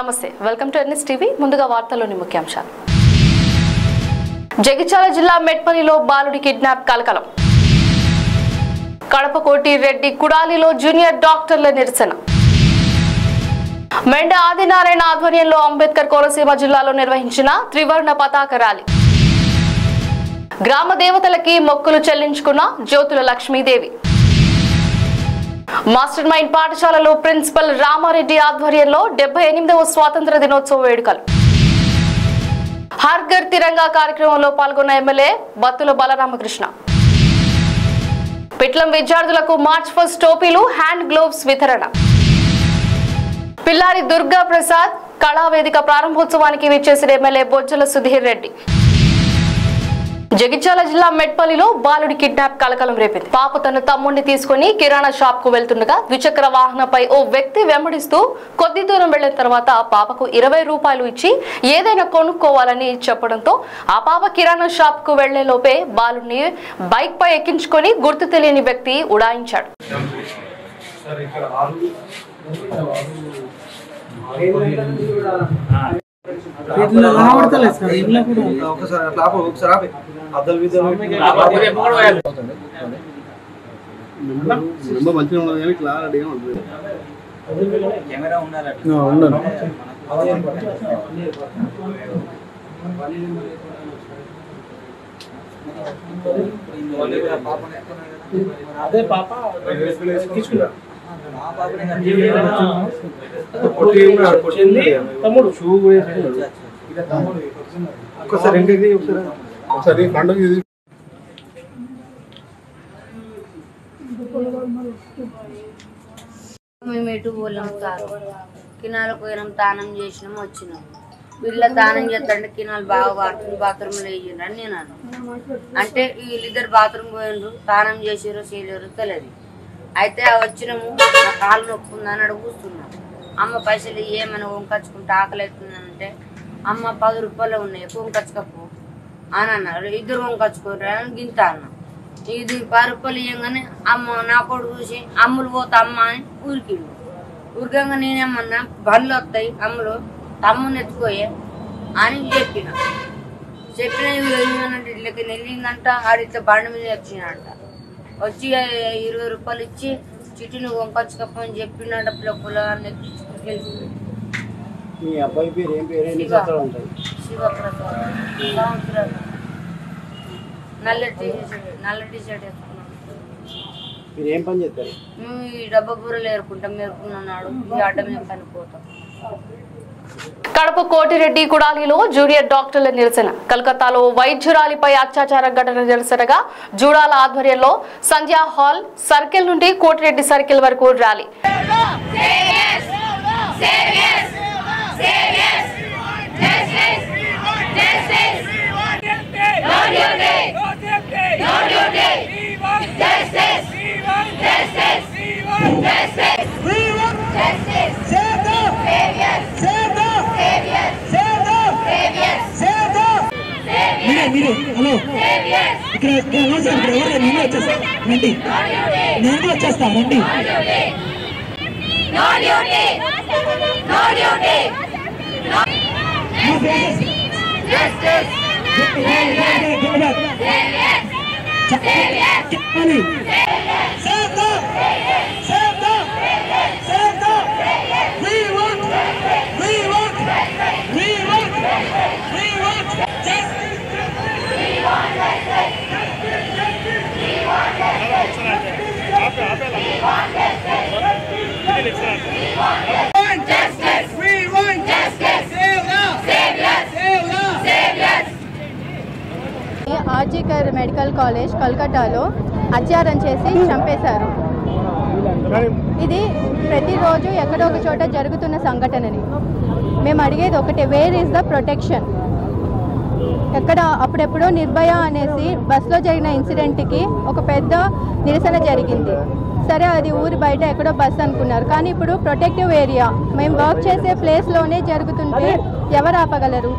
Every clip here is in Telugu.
నమస్తే వెల్కమ్ టు ఎన్ఎస్ టీవీ ముందుగా వార్తల్లోని ముఖ్యాంశాలు జగిత్యాల జిల్లా మెట్పల్లిలో బాలుడి కిడ్నాప్ కలకలం కడప కోటి రెడ్డి కుడాలిలో జూనియర్ డాక్టర్ల నిరసన మెండ ఆదినారాయణ ఆధ్వర్యంలో అంబేద్కర్ కోనసీమ జిల్లాలో నిర్వహించిన త్రివర్ణ పతాక ర్యాలీ గ్రామ దేవతలకి మొక్కులు చెల్లించుకున్న జ్యోతుల లక్ష్మీదేవి మాస్టర్ మైండ్ పాఠశాలలో ప్రిన్సిపల్ రామారెడ్డి ఆధ్వర్యంలో 78వ స్వాతంత్ర దినోత్సవ వేడుకలు హర్ ఘర్ తిరంగా కార్యక్రమంలో పాల్గొన్న ఎమ్మెల్యే బత్తుల బలరామకృష్ణ పిట్లం విద్యార్థులకు మార్చ్ 1 టోపీలు హ్యాండ్ గ్లోవ్స్ వితరణ పిల్లారి దుర్గా ప్రసాద్ కళావేదిక ప్రారంభోత్సవానికి విచ్చేసిన ఎమ్మెల్యే బొజ్జల సుధీర్ రెడ్డి జగిత్యాల జిల్లా మెట్పల్లిలో బాలుడి కిడ్నాప్ కలకలం రేపింది. పాప తన తమ్ముడిని తీసుకుని కిరాణా షాప్ కు వెళ్తుండగా ద్విచక్ర వాహనంపై ఓ వ్యక్తి వెంబడిస్తూ కొద్ది దూరం వెళ్లిన తర్వాత పాపకు 20 రూపాయలు ఇచ్చి ఏదైనా కొనుక్కోవాలని చెప్పడంతో ఆ పాప కిరాణా షాప్ కు వెళ్లే లోపే బాలుడిని బైక్ పై ఎక్కించుకొని గుర్తు తెలియని వ్యక్తి ఉడాయించాడు. అదే పాప తమ్ముడు షూ ఒకసారి మేము ఎటు పోలేం సార్. కినాలకు పోయినాం, తానం చేసినాం, వచ్చినాం. వీళ్ళ తానం చేస్తాంటే కినాలు బాగా వాడుతుంది, బాత్రూమ్లో వేయండి అని నేను అన్నాను. అంటే వీళ్ళిద్దరు బాత్రూమ్ పోయిండ్రు, తానం చేసారో చేయలేరు తెలియదు. అయితే వచ్చినాము, నా కాళ్ళు నొక్కుందని అడుగుతున్నాం. అమ్మ పైసలు ఏమైనా వంకచ్చుకుంటే ఆకలి అవుతుందంటే అమ్మ 10 రూపాయలు ఉన్నాయి వంకచ్చుకపో అని అన్నారు. ఇద్దరు వంకచ్చుకోరు అని గింత అన్నా. ఇది 10 రూపాయలు ఇవ్వగానే అమ్మ నా కొడుకు చూసి అమ్ములు పోతా అమ్మ అని ఊరికిండు. ఊరికంగా నేనేమన్నా బండ్లు వస్తాయి అమ్ములు తమ్ముని ఎత్తుకోయే అని చెప్పిన ఇళ్ళకి వెళ్ళిందంట. ఆడితే బండి మీద వచ్చిందంట. వచ్చి 20 రూపాయలు ఇచ్చి చిట్టుని వంకొచ్చుకపోని చెప్పినట్ట పిల్లపుల శివప్రసాద్ సంవత్సరాలు నల్ల టీ షర్ట్ వేసుకున్నాం. మేము ఈ డబ్బా బూరలు ఏరుకుంటాం, మేరుకున్నాడు ఈ అడ్డ మేము కనిపోతాం. కడప కోటిరెడ్డి కుడాలిలో జూనియర్ డాక్టర్ల నిరసన. కలకత్తాలో వైద్యురాలిపై అత్యాచార ఘటన నిరసనగా జూడాల ఆధ్వర్యంలో సంధ్యా హాల్ సర్కిల్ నుండి కోటిరెడ్డి సర్కిల్ వరకు ర్యాలీ. హలో ఇక్కడ నేను వచ్చేస్తా రండి, నేను వచ్చేస్తా రండి. ఆర్జీకర్ మెడికల్ కాలేజ్ కల్కట్టాలో అత్యాచారం చేసి చంపేశారు. ఇది ప్రతిరోజు ఎక్కడో ఒక చోట జరుగుతున్న సంఘటనని. మేము అడిగేది ఒకటే, వేర్ ఈజ్ ద ప్రొటెక్షన్? ఎక్కడ అప్పుడెప్పుడో నిర్భయ అనేసి బస్సులో జరిగిన ఇన్సిడెంట్కి ఒక పెద్ద నిరసన జరిగింది. సరే, అది ఊరి బయట ఎక్కడో బస్ అనుకున్నారు, కానీ ఇప్పుడు ప్రొటెక్టివ్ ఏరియా మేము వర్క్ చేసే ప్లేస్లోనే జరుగుతుంటే ఎవరు ఆపగలరు?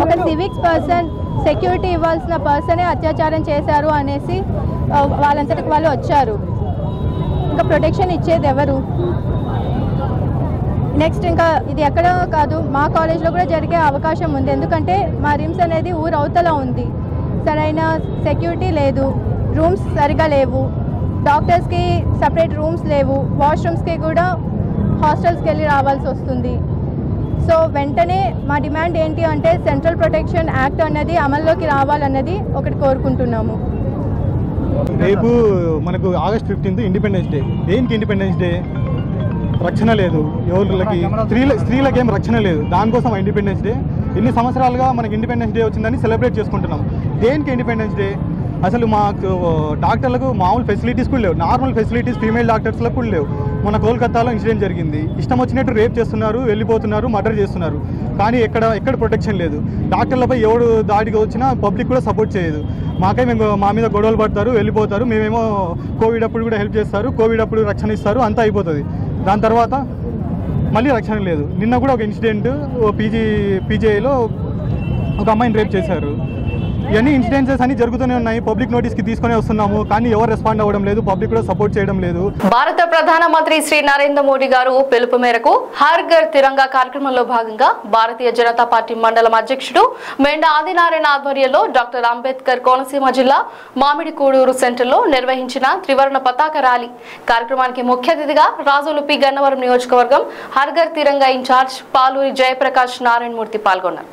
ఒక సివిక్స్ పర్సన్, సెక్యూరిటీ ఇవ్వాల్సిన పర్సనే అత్యాచారం చేశారు అనేసి వాళ్ళంతటికి వాళ్ళు వచ్చారు. ఇంకా ప్రొటెక్షన్ ఇచ్చేది ఎవరు? నెక్స్ట్ ఇంకా ఇది ఎక్కడ కాదు, మా కాలేజ్లో కూడా జరిగే అవకాశం ఉంది. ఎందుకంటే మా రిమ్స్ అనేది ఊరు అవతల ఉంది. సరైన సెక్యూరిటీ లేదు, రూమ్స్ సరిగా లేవు, డాక్టర్స్కి సపరేట్ రూమ్స్ లేవు, వాష్రూమ్స్కి కూడా హాస్టల్స్కి వెళ్ళి రావాల్సి వస్తుంది. సో వెంటనే మా డిమాండ్ ఏంటి అంటే సెంట్రల్ ప్రొటెక్షన్ యాక్ట్ అన్నది అమల్లోకి రావాలన్నది ఒకటి కోరుకుంటున్నాము. రేపు మనకు ఆగస్ట్ 15 ఇండిపెండెన్స్ డే. దేనికి ఇండిపెండెన్స్ డే? రక్షణ లేదు ఎవరికి, స్త్రీలకు ఏం రక్షణ లేదు. దానికోసం ఇండిపెండెన్స్ డే. ఎన్ని సంవత్సరాలుగా మనకి ఇండిపెండెన్స్ డే వచ్చిందని సెలబ్రేట్ చేసుకుంటున్నాం. దేనికి ఇండిపెండెన్స్ డే? అసలు మాకు డాక్టర్లకు మామూలు ఫెసిలిటీస్ కూడా లేవు, నార్మల్ ఫెసిలిటీస్ ఫీమేల్ డాక్టర్స్లకు కూడా లేవు. మన కోల్కతాలో ఇన్సిడెంట్ జరిగింది, ఇష్టం వచ్చినట్టు రేప్ చేస్తున్నారు, వెళ్ళిపోతున్నారు, మర్డర్ చేస్తున్నారు. కానీ ఎక్కడ ప్రొటెక్షన్ లేదు. డాక్టర్లపై ఎవడు దాడికి వచ్చినా పబ్లిక్ కూడా సపోర్ట్ చేయదు. మా మీద గొడవలు పడతారు, వెళ్ళిపోతారు. మేమేమో కోవిడ్ అప్పుడు కూడా హెల్ప్ చేస్తారు, కోవిడ్ అప్పుడు రక్షణ ఇస్తారు, అంతా అయిపోతుంది. దాని తర్వాత మళ్ళీ రక్షణ లేదు. నిన్న కూడా ఒక ఇన్సిడెంట్ పీజీఐలో ఒక అమ్మాయిని రేప్ చేశారు. ఇవన్నీ ఇన్సిడెన్సెస్ అన్ని జరుగుతూనే ఉన్నాయి. పబ్లిక్ నోటీస్కి తీసుకునే వస్తున్నాము, కానీ ఎవరు రెస్పాండ్ అవ్వడం లేదు, పబ్లిక్ కూడా సపోర్ట్ చేయడం లేదు. భారత ప్రధానమంత్రి శ్రీ నరేంద్ర మోడీ గారు పిలుపు మేరకు హర్ ఘర్ తిరంగా కార్యక్రమంలో భాగంగా భారతీయ జనతా పార్టీ మండలం అధ్యక్షుడు మెండ ఆదినారాయణ ఆధ్వర్యంలో డాక్టర్ అంబేద్కర్ కోనసీమ జిల్లా మామిడికూడూరు సెంటర్లో నిర్వహించిన త్రివర్ణ పతాక ర్యాలీ కార్యక్రమానికి ముఖ్య అతిథిగా రాజోలు పి గన్నవరం నియోజకవర్గం హర్ ఘర్ తిరంగా ఇన్ఛార్జ్ పాలూరి జయప్రకాష్ నారాయణమూర్తి పాల్గొన్నారు.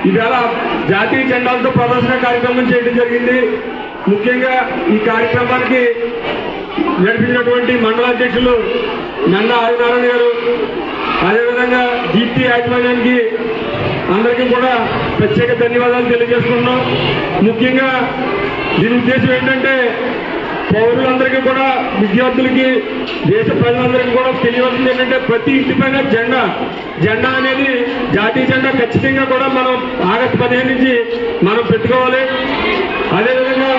ఇవాళ జాతీయ జెండాలతో ప్రదర్శన కార్యక్రమం చేయడం జరిగింది. ముఖ్యంగా ఈ కార్యక్రమానికి నడిపించినటువంటి మండల అధ్యక్షులు నంద ఆదినారాయణ గారు, అదేవిధంగా దీప్తి యాజమాన్యానికి అందరికీ కూడా ప్రత్యేక ధన్యవాదాలు తెలియజేస్తున్నాం. ముఖ్యంగా దీని ఉద్దేశం ఏంటంటే పౌరులందరికీ కూడా, విద్యార్థులకి, దేశ ప్రజలందరికీ కూడా తెలియవలసింది ఏంటంటే ప్రతి ఇంటిపైన జెండా అనేది జాతీయ జెండా ఖచ్చితంగా కూడా మనం ఆగస్టు 15 నుంచి మనం పెట్టుకోవాలి. అదేవిధంగా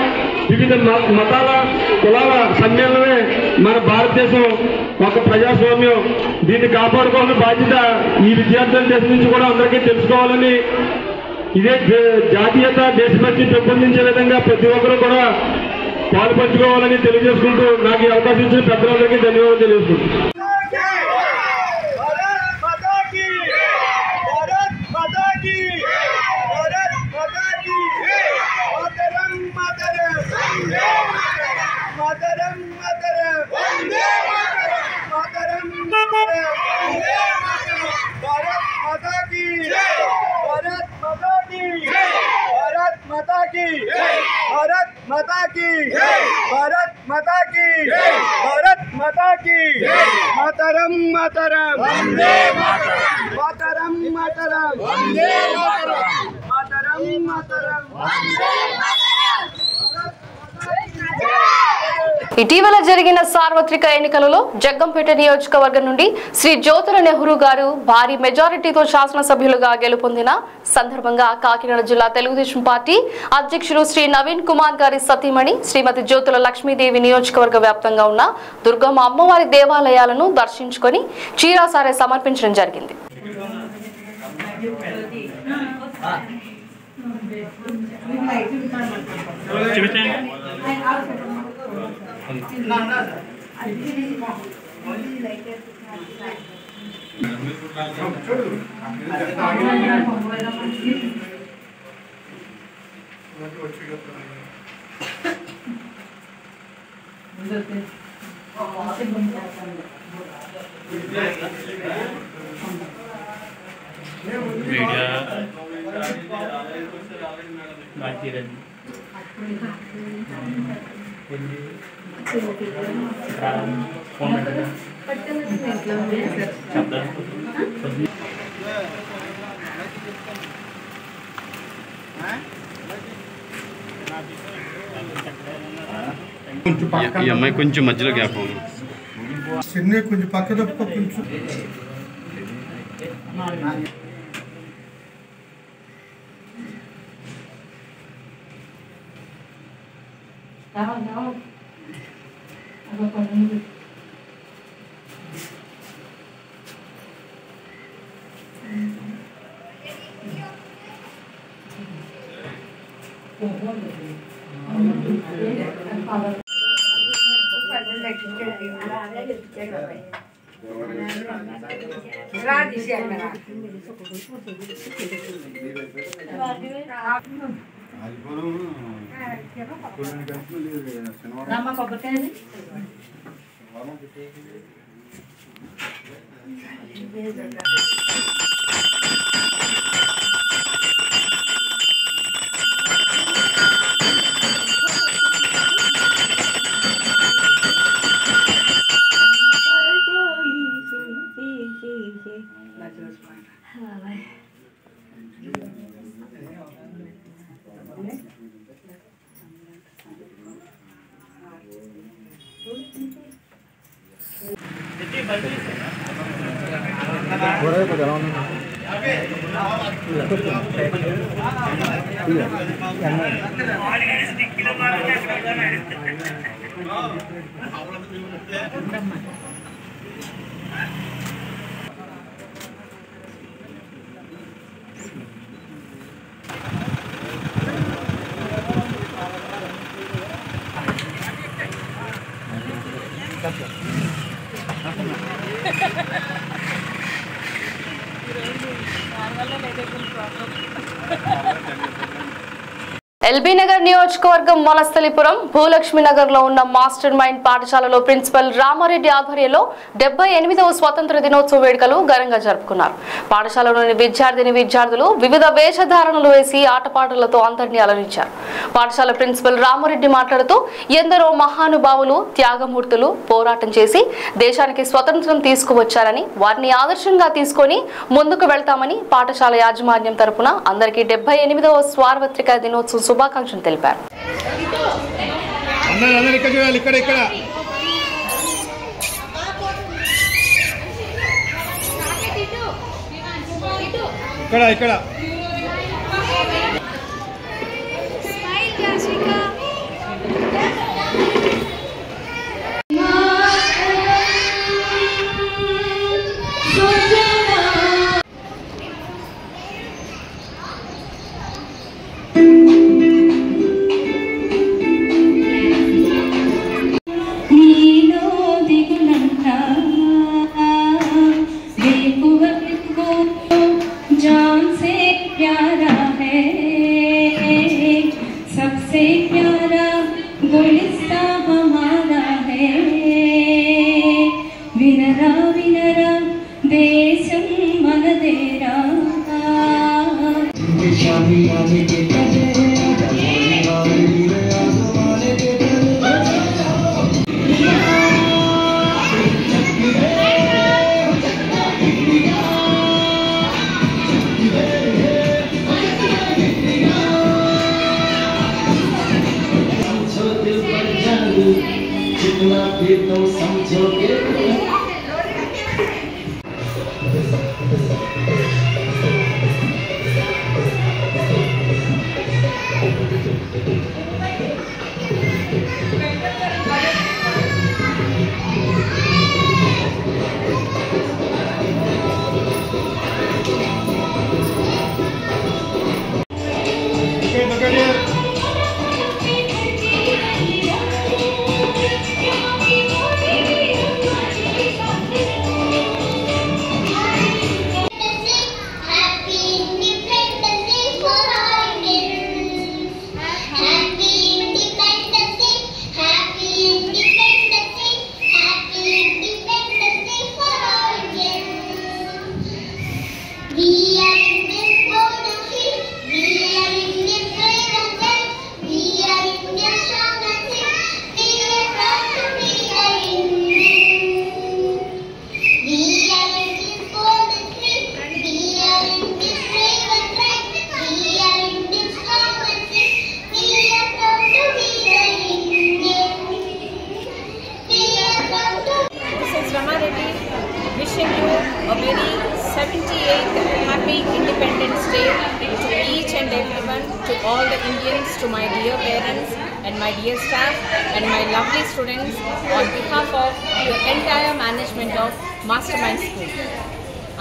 వివిధ మతాల కులాల సమ్మేళనమే మన భారతదేశం ఒక ప్రజాస్వామ్యం. దీన్ని కాపాడుకోవాలని బాధ్యత ఈ విద్యార్థుల దేశం నుంచి కూడా అందరికీ తెలుసుకోవాలని, ఇదే జాతీయత దేశభక్తి పెంపొందించే విధంగా ప్రతి ఒక్కరూ కూడా పాల్పంచుకోవాలని తెలియజేసుకుంటూ నాకు ఈ అవకాశం ఇచ్చిన పెద్దలందరికీ ధన్యవాదాలు తెలియజేసుకుంటున్నాను. मातरम मातरम वंदे मातरम मातरम मातरम वंदे मातरम मातरम मातरम वंदे ఇటీవల జరిగిన సార్వత్రిక ఎన్నికలలో జగ్గంపేట నియోజకవర్గం నుండి శ్రీ జ్యోతుల నెహ్రూ గారు భారీ మెజారిటీతో శాసనసభ్యులుగా గెలుపొందిన సందర్భంగా కాకినాడ జిల్లా తెలుగుదేశం పార్టీ అధ్యక్షులు శ్రీ నవీన్ కుమార్ గారి సతీమణి శ్రీమతి జ్యోతుల లక్ష్మీదేవి నియోజకవర్గ వ్యాప్తంగా ఉన్న దుర్గమ్మ అమ్మవారి దేవాలయాలను దర్శించుకొని చీరాసారే సమర్పించడం జరిగింది. ఈ అమ్మాయి కొంచెం మధ్యలో గ్యాప్ చెన్నై కొంచెం పక్క తప్ప కొంచెం ఎల్బీ నగర్ నియోజకవర్గం వనస్థలిపురం భూలక్ష్మి నగర్ లో ఉన్న మాస్టర్ మైండ్ పాఠశాలలో ప్రిన్సిపల్ రామారెడ్డి ఆధ్వర్యంలో 78వ స్వతంత్ర దినోత్సవ వేడుకలు ఘనంగా జరుపుకున్నారు. పాఠశాలలోని విద్యార్థులు వివిధ వేషధారణలు వేసి ఆటపాటలతో అందరినీ అలరించారు. పాఠశాల ప్రిన్సిపల్ రామారెడ్డి మాట్లాడుతూ ఎందరో మహానుభావులు త్యాగమూర్తులు పోరాటం చేసి దేశానికి స్వతంత్రం తీసుకువచ్చారని వారిని ఆదర్శంగా తీసుకొని ముందుకు వెళ్తామని పాఠశాల యాజమాన్యం తరపున అందరికీ 78వ సార్వత్రిక దినోత్సవ శుభాకాంక్షలు తెలిపారు.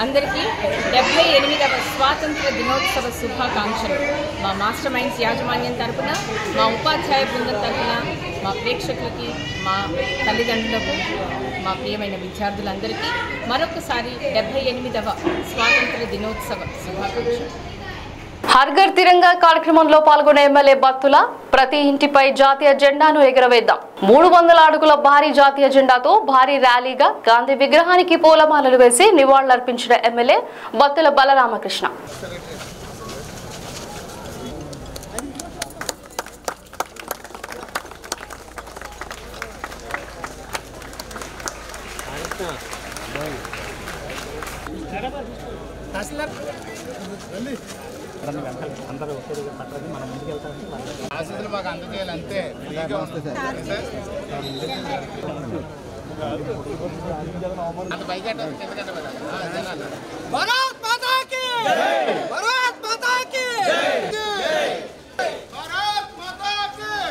అందరికీ 78వ స్వాతంత్ర దినోత్సవ శుభాకాంక్షలు. మా మాస్టర్ మైండ్స్ యాజమాన్యం తరపున, మా ఉపాధ్యాయ బృందం తరపున మా ప్రేక్షకులకి, మా తల్లిదండ్రులకు, మా ప్రియమైన విద్యార్థులందరికీ మరొకసారి 78వ స్వాతంత్ర దినోత్సవ శుభాకాంక్షలు. హర్ ఘర్ తిరంగా కార్యక్రమంలో పాల్గొనే ఎమ్మెల్యే బత్తుల ప్రతి ఇంటిపై జాతీయ జెండాను ఎగురవేద్దాం. 300 అడుగుల భారీ జాతీయ జెండాతో భారీ ర్యాలీగా గాంధీ విగ్రహానికి పూలమాలలు వేసి నివాళులర్పించిన ఎమ్మెల్యే బత్తుల బలరామకృష్ణ. మాకు అందుకేయాలి అంతే. అంత పైకి భారత్ మాతా కీ భారత్ మాతా కీ భారత్ మాతా కీ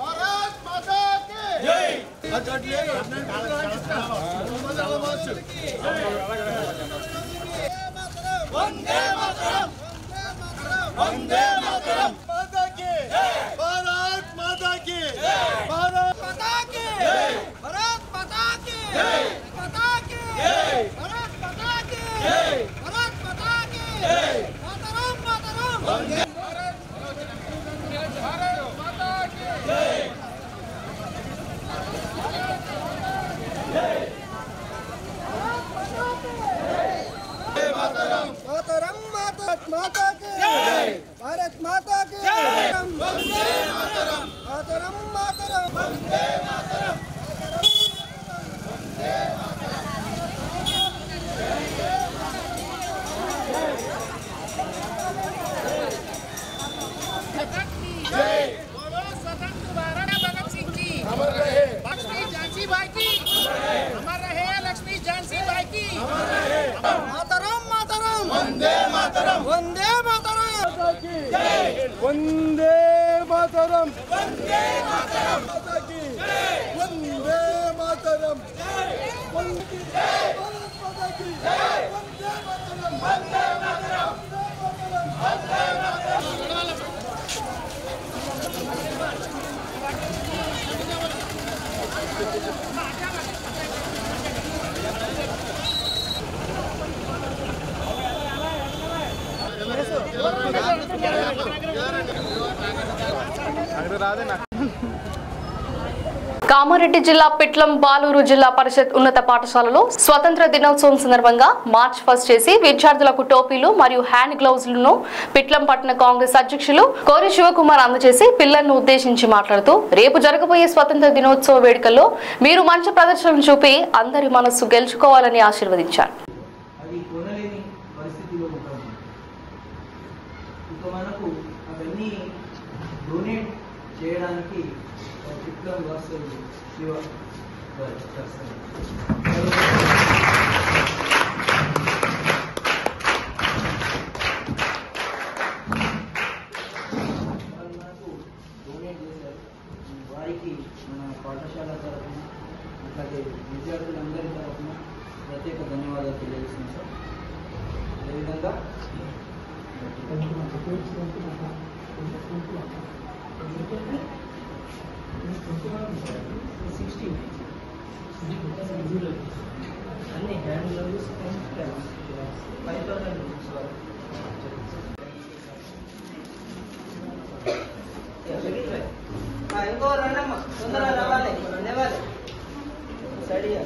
భారత్ మాతా కీ వందే మాతరం వందే మాతరం మాతా కీ భారత్ మాతా కీ భారత్ మాతా కీ భారత్ మాతా కీ మాతా కీ భారత్ మాతా కీ భారత్ మాతా కీ మాతరం మాతరం వందే భారత్ మాతా కీ मातरम माता की भारत माता की वंदे मातरम मातरम मातरम वंदे मातरम वंदे जय बोलो स्वतंत्र भारत भगत सिंह जी अमर रहे लक्ष्मी झांसी बाई की अमर रहे लक्ष्मी झांसी बाई की अमर रहे मातरम मातरम वंदे मातरम वंदे मातरम जय वंदे मातरम वंदे मातरम वंदे मातरम वंदे मातरम वंदे मातरम కామారెడ్డి జిల్లా పిట్లం బాలూరు జిల్లా పరిషత్ ఉన్నత పాఠశాలలో స్వతంత్ర దినోత్సవం సందర్భంగా మార్చ్ ఫస్ట్ చేసి విద్యార్థులకు టోపీలు మరియు హ్యాండ్ గ్లౌజులను పిట్లం పట్టణ కాంగ్రెస్ అధ్యక్షులు కోరి శివకుమార్ అందజేసి పిల్లలను ఉద్దేశించి మాట్లాడుతూ రేపు జరగబోయే స్వతంత్ర దినోత్సవ వేడుకల్లో మీరు మంచి ప్రదర్శన చూపి అందరి మనస్సు గెలుచుకోవాలని ఆశీర్వదించారు. చేయడానికి పిట్లం వాసులు శివ మనకు డొనేట్ చేశారు. వారికి మన పాఠశాల తరఫున అట్లాగే విద్యార్థులందరి తరఫున ప్రత్యేక ధన్యవాదాలు తెలియజేస్తున్నాం సార్. అదేవిధంగా అన్ని hand gloves and caps 5,000 rupees వరకు. ఇంకో రండమ్మ తొందరగా రావాలి లేవాలి సడియా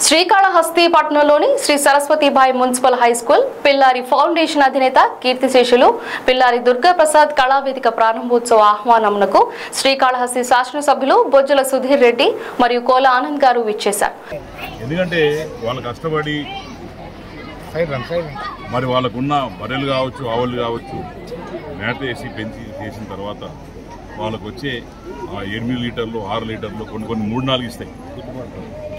శ్రీకాళహస్తి పట్టణంలోని Sri Saraswatibai municipal high school Pillari foundation అధినేత కీర్తిశేషులు పిల్లారి దుర్గాప్రసాద్ కళావేదిక ప్రారంభోత్సవ ఆహ్వానమునకు శ్రీకాళహస్తి శాసనసభ్యులు బొజ్జల సుధీర్ రెడ్డి మరియు కోల ఆనంద్ గారు విచ్చేశారు. ఎందుకంటే వాళ్ళు కష్టపడి మరి వాళ్ళకున్న బర్రెలు కావచ్చు ఆవులు కావచ్చు మేత వేసి పెంచి చేసిన తర్వాత వాళ్ళకు వచ్చే 8 లీటర్లు 6 లీటర్లు కొన్ని 3-4 ఇస్తాయి.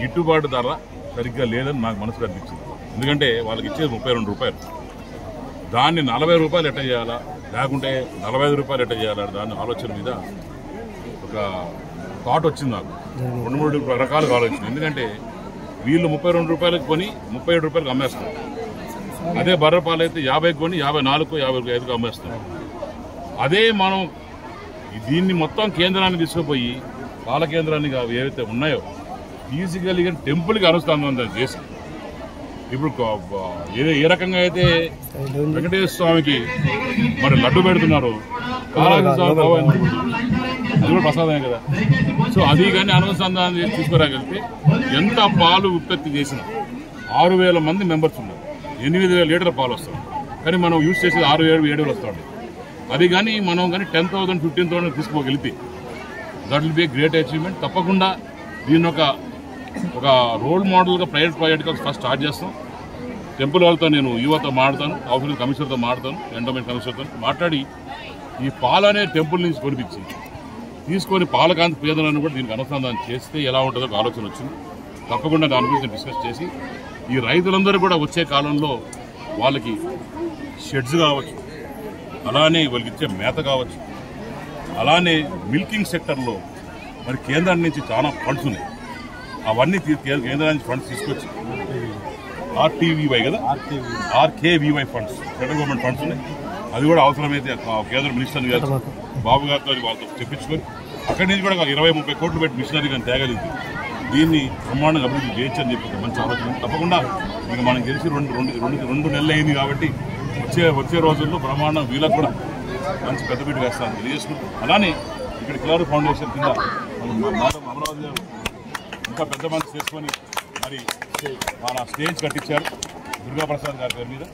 గిట్టుబాటు ధర సరిగ్గా లేదని నాకు మనసుకు అనిపించింది. ఎందుకంటే వాళ్ళకి ఇచ్చేది 32 రూపాయలు, దాన్ని 40 రూపాయలు ఎట్ట చేయాలా లేకుంటే 45 రూపాయలు ఎట్ట చేయాలా దాని ఆలోచన మీద ఒక థాట్ వచ్చింది నాకు. 2-3 రకాలుగా ఆలోచించింది. ఎందుకంటే వీళ్ళు 32 రూపాయలకు కొని 37 రూపాయలకు అమ్మేస్తారు. అదే బర్రె పాలు అయితే 50 కొని 54, 55 అమ్మేస్తారు. అదే మనం దీన్ని మొత్తం కేంద్రాన్ని తీసుకుపోయి పాల కేంద్రాన్ని ఏవైతే ఉన్నాయో ఫిజికల్గా టెంపుల్కి అనుసంధానం చేసి ఇప్పుడు ఏ రకంగా అయితే వెంకటేశ్వర స్వామికి మరి లడ్డు పెడుతున్నారు, అది కూడా ప్రసాదమే కదా. సో అది కానీ అనుసంధానం చేసి తీసుకురాగలిగితే ఎంత పాలు ఉత్పత్తి చేసిన 6,000 మంది మెంబర్స్ ఉన్నారు, 8,000 లీటర్ల పాలు వస్తారు. కానీ మనం యూజ్ చేసేది 6,000-7,000 వస్తుంది. అది కానీ మనం కానీ 10,000, 15,000 తీసుకోగలిగితే that will be a great achievement. తప్పకుండా దీన్ని ఒక రోల్ మోడల్గా ప్రైవేట్ ప్రాజెక్ట్గా ఫస్ట్ స్టార్ట్ చేస్తాం. టెంపుల్ వాళ్ళతో నేను యువతో మాట్లాడతాను, ఆఫీస్ కమిషనర్తో మాట్లాడతాను, ఎండోమెంట్ కమిషనర్తో మాట్లాడి ఈ పాలనే టెంపుల్ నుంచి కొనిపించి తీసుకొని పాలకాంత పేదలను కూడా దీనికి అనుసంధానం చేస్తే ఎలా ఉంటుందో ఒక ఆలోచన వచ్చింది. తప్పకుండా దాని గురించి డిస్కస్ చేసి ఈ రైతులందరూ కూడా వచ్చే కాలంలో వాళ్ళకి షెడ్స్ కావచ్చు, అలానే వాళ్ళకి ఇచ్చే మేత కావచ్చు, అలానే మిల్కింగ్ సెక్టర్లో మరి కేంద్రం నుంచి చాలా ఫండ్స్ ఉన్నాయి. అవన్నీ కేంద్రం నుంచి ఫండ్స్ తీసుకొచ్చి ఆర్టీవీవై కదా, RKVY funds, central government funds ఉన్నాయి. అది కూడా అవసరమైతే కేంద్ర మినిస్టర్ గారు బాబు గారితో వాళ్ళతో చెప్పించుకొని అక్కడి నుంచి కూడా 20-30 కోట్లు పెట్టి మిషనరీ కానీ తేగలిగింది. దీన్ని బ్రహ్మాండంగా అభివృద్ధి చేయొచ్చు అని చెప్పి మంచి ఆలోచన. తప్పకుండా ఇక మనం గెలిచి రెండు నెలలు అయింది కాబట్టి వచ్చే రోజుల్లో బ్రహ్మాండం వీళ్ళకు కూడా మంచి పెద్దపీట వేస్తాను తెలియజేసుకుంటాం. అలానే ఇక్కడ కిలారు ఫౌండేషన్ కింద అమరావతి గారు ఇంకా పెద్ద మనసు చేసుకొని మరి మన స్టేజ్ కట్టించారు దుర్గాప్రసాద్ గారి పేరు మీద.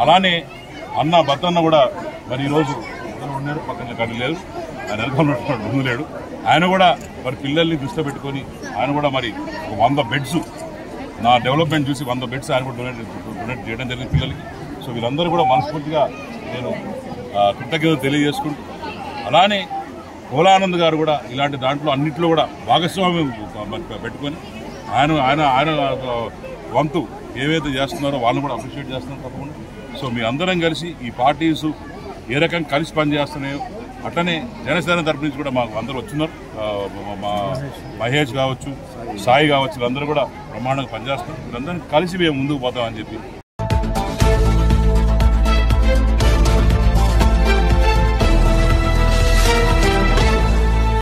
అలానే అన్న భర్తన్న కూడా మరి ఈరోజు ఉన్నాడు, పక్కన కట్టలేదు, ఆయన వెళ్తున్నట్టు ముందు లేడు. ఆయన కూడా మరి పిల్లల్ని దృష్టిలో పెట్టుకొని ఆయన కూడా మరి 100 బెడ్స్ నా డెవలప్మెంట్ చూసి 100 బెడ్స్ ఆయన కూడా డొనేట్ చేయడం జరిగింది పిల్లలకి. సో వీళ్ళందరూ కూడా మనస్ఫూర్తిగా నేను కృతజ్ఞత తెలియజేసుకుంటూ, అలానే కోలానంద్ గారు కూడా ఇలాంటి దాంట్లో అన్నింటిలో కూడా భాగస్వామ్యం పెట్టుకొని ఆయన వంతు ఏవైతే చేస్తున్నారో వాళ్ళని కూడా అప్రిషియేట్ చేస్తున్నారు తప్పకుండా. సో మీ అందరం కలిసి ఈ పార్టీస్ ఏ రకంగా కలిసి పనిచేస్తున్నాయో అట్లనే జనసేన తరపు నుంచి కూడా మాకు అందరూ వచ్చినారు. మా మహేష్ కావచ్చు, సాయి కావచ్చు, వీళ్ళందరూ కూడా బ్రహ్మాండంగా పనిచేస్తున్నారు. వీళ్ళందరినీ కలిసి మేము ముందుకు పోతామని చెప్పి